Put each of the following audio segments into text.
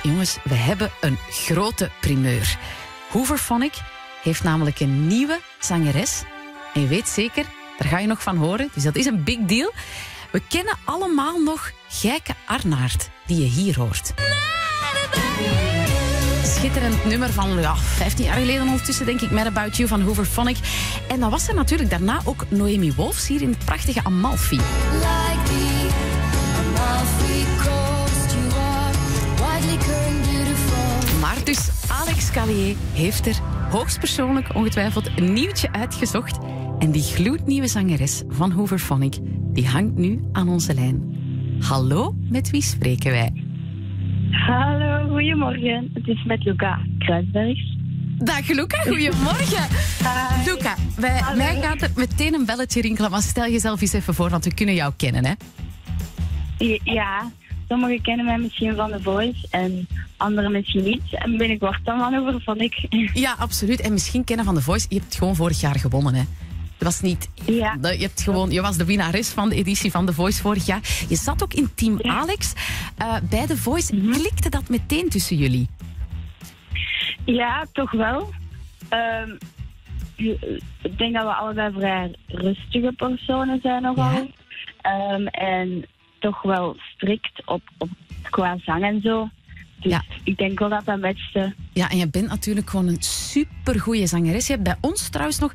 jongens, we hebben een grote primeur. Hooverphonic heeft namelijk een nieuwe zangeres. En je weet zeker, daar ga je nog van horen. Dus dat is een big deal. We kennen allemaal nog Gijke Arnaert, die je hier hoort. Schitterend nummer van 15 jaar geleden ondertussen, denk ik, Mad About You van Hooverphonic. En dan was er natuurlijk daarna ook Noemi Wolfs hier in het prachtige Amalfi. Maar dus Alex Calier heeft er hoogstpersoonlijk ongetwijfeld een nieuwtje uitgezocht. En die gloednieuwe zangeres van Hooverphonic, die hangt nu aan onze lijn. Hallo, met wie spreken wij? Hallo, goedemorgen. Het is met Luca Kruisbergs. Dag Luca, goedemorgen. Luca, mij gaat er meteen een belletje rinkelen, maar stel jezelf eens even voor, want we kunnen jou kennen, hè? Ja, sommigen kennen mij misschien van The Voice en anderen misschien niet. En binnenkort dan van Hooverphonic. Ja, absoluut. En misschien kennen van The Voice, je hebt gewoon vorig jaar gewonnen, hè? Je was niet... Ja. Je was de winnares van de editie van The Voice vorig jaar. Je zat ook in Team Alex. Bij The Voice klikte dat meteen tussen jullie? Ja, toch wel. Ik denk dat we allebei vrij rustige personen zijn nogal. Ja. En toch wel strikt op qua zang en zo. Dus ik denk wel dat matchte. Ja, en je bent natuurlijk gewoon een supergoeie zangeres. Je hebt bij ons trouwens nog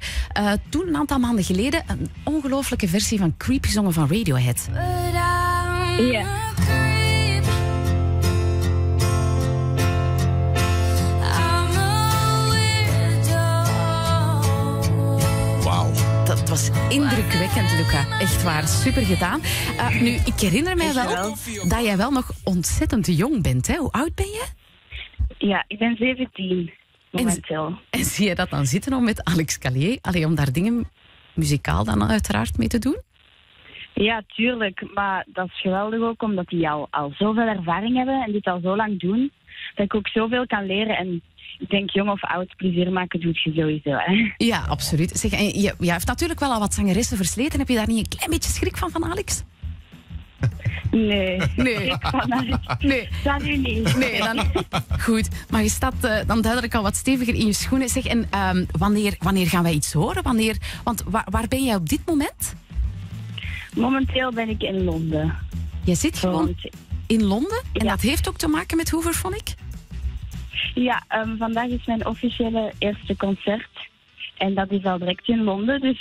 toen een aantal maanden geleden een ongelooflijke versie van Creep gezongen van Radiohead. Ja. Wauw. Dat was indrukwekkend, Luca. Echt waar, super gedaan. Nu, ik herinner mij wel dat jij wel nog ontzettend jong bent. Hè? Hoe oud ben je? Ja, ik ben 17 momenteel. En zie je dat dan zitten om met Alex Calier? Allee, om daar dingen muzikaal dan uiteraard mee te doen? Ja, tuurlijk. Maar dat is geweldig ook, omdat die al zoveel ervaring hebben en dit al zo lang doen, dat ik ook zoveel kan leren. En ik denk, jong of oud, plezier maken doet je sowieso. Hè? Ja, absoluut. Zeg, en je hebt natuurlijk wel al wat zangeressen versleten. Heb je daar niet een klein beetje schrik van Alex? Nee. Nee. Nee. Dat nu niet. Nee, dan goed. Maar je staat dan duidelijk al wat steviger in je schoenen. Zeg, en wanneer gaan wij iets horen? Want waar ben jij op dit moment? Momenteel ben ik in Londen. Je zit gewoon in Londen? En dat heeft ook te maken met Hooverphonic? Ja, vandaag is mijn officiële eerste concert. En dat is al direct in Londen.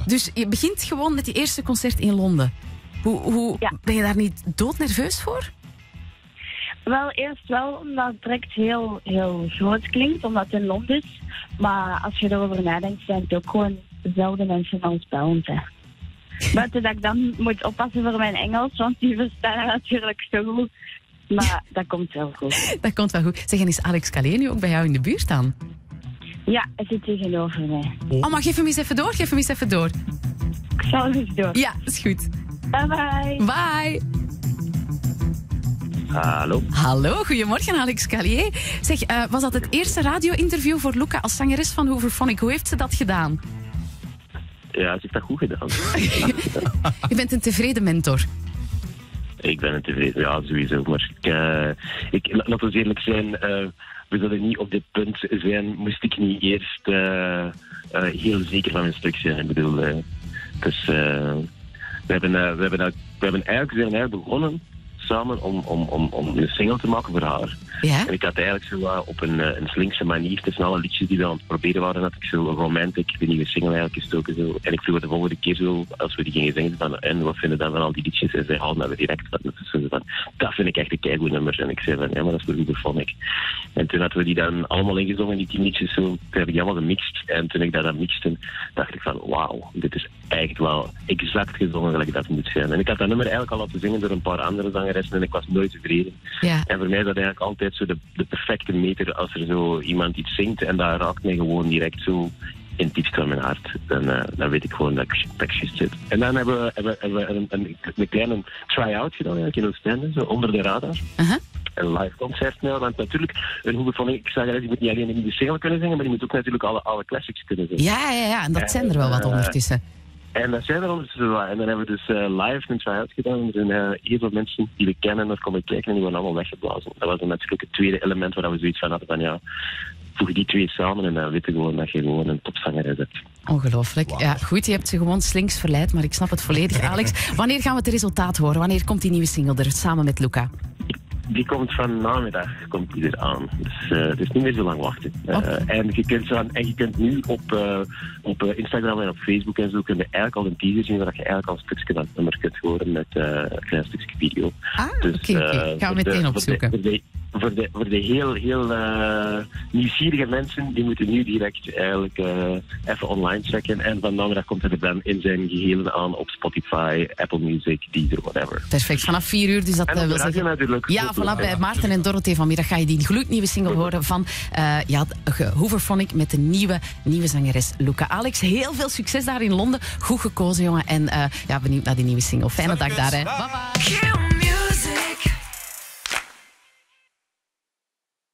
Dus je begint gewoon met die eerste concert in Londen. Hoe ben je daar niet doodnerveus voor? Wel, eerst wel, omdat het direct heel, heel groot klinkt, omdat het in Londen is. Maar als je erover nadenkt, zijn het ook gewoon dezelfde mensen als bij ons. Hè. Buiten dat ik dan moet oppassen voor mijn Engels, want die verstaan natuurlijk zo goed. Maar dat komt wel goed. Dat komt wel goed. Zeg, en is Alex Calier nu ook bij jou in de buurt dan? Ja, hij zit tegenover mij. Oh, maar geef hem eens even door. Ik zal hem eens door. Ja, is goed. Bye bye. Bye. Hallo. Hallo, goedemorgen Alex Calier. Zeg, was dat het eerste radio-interview voor Luca als zangeres van Hooverphonic? Hoe heeft ze dat gedaan? Ja, ze heeft dat goed gedaan. Je bent een tevreden mentor. Ik ben een tevreden, ja, sowieso. Maar laten we eerlijk zijn, we zullen niet op dit punt zijn, moest ik niet eerst heel zeker van mijn stuk zijn. Ik bedoel, dus we zijn eigenlijk begonnen samen om een single te maken voor haar. Ja? En ik had eigenlijk zo op een slinkse manier tussen alle liedjes die we aan het proberen waren, dat ik zo romantic de nieuwe single eigenlijk gestoken. Zo. En ik vroeg de volgende keer zo, als we die gingen zingen, van, en wat vinden dan van al die liedjes? En zij haalden dat direct van, dat vind ik echt een keigoed nummer. En ik zei van, ja, maar dat is voor Hooverphonic. En toen hadden we die dan allemaal ingezongen, die 10 liedjes zo. Toen heb ik die allemaal gemixt. En toen ik dat dan mixte, dacht ik van, wauw, dit is echt wel exact gezongen gelijk dat moet zijn. En ik had dat nummer eigenlijk al laten zingen door een paar andere zangeressen en ik was nooit tevreden. Ja. En voor mij is dat eigenlijk altijd zo de perfecte meter als er zo iemand iets zingt en dat raakt mij gewoon direct zo in het diepst van mijn hart. Dan weet ik gewoon dat ik juist zit. En dan hebben we een kleine try-out gedaan eigenlijk in Oostende, zo onder de radar. Een live concert, want natuurlijk, een Hooverphonic, ik zeg, die moet niet alleen in de single kunnen zingen, maar die moet ook natuurlijk alle classics kunnen zingen. Ja, en dat zijn er wel wat ondertussen. En dat zijn er ondertussen wel. En dan hebben we dus live een try-out gedaan. Er zijn heel veel mensen die we kennen, daar komen kijken en die worden allemaal weggeblazen. Dat was dan natuurlijk het tweede element waar we zoiets van hadden van ja, voeg die twee samen en dan weet je gewoon dat je gewoon een topzangeres hebt. Ongelooflijk. Wow. Ja, goed, je hebt ze gewoon slinks verleid, maar ik snap het volledig. Alex, wanneer gaan we het resultaat horen? Wanneer komt die nieuwe single er samen met Luca? Die komt vanmiddag eraan. Dus het is niet meer zo lang wachten. En je kunt nu op Instagram en op Facebook en zo kun je eigenlijk al een teaser zien waar je eigenlijk al een stukje van het nummer kunt horen met een klein stukje video. Dus, oké. Gaan we meteen opzoeken. Voor de heel nieuwsgierige mensen, die moeten nu direct eigenlijk even online checken. En vanmiddag komt het er dan in zijn geheel aan op Spotify, Apple Music, Deezer, whatever. Perfect, vanaf 4 uur. Dus dat wil zeggen... natuurlijk. Ja, voilà, bij Maarten en Dorothee vanmiddag ga je die gloednieuwe single horen van Hooverphonic met de nieuwe zangeres Luca. Alex, heel veel succes daar in Londen. Goed gekozen, jongen. En benieuwd naar die nieuwe single. Fijne dag daar, hè. Bye bye.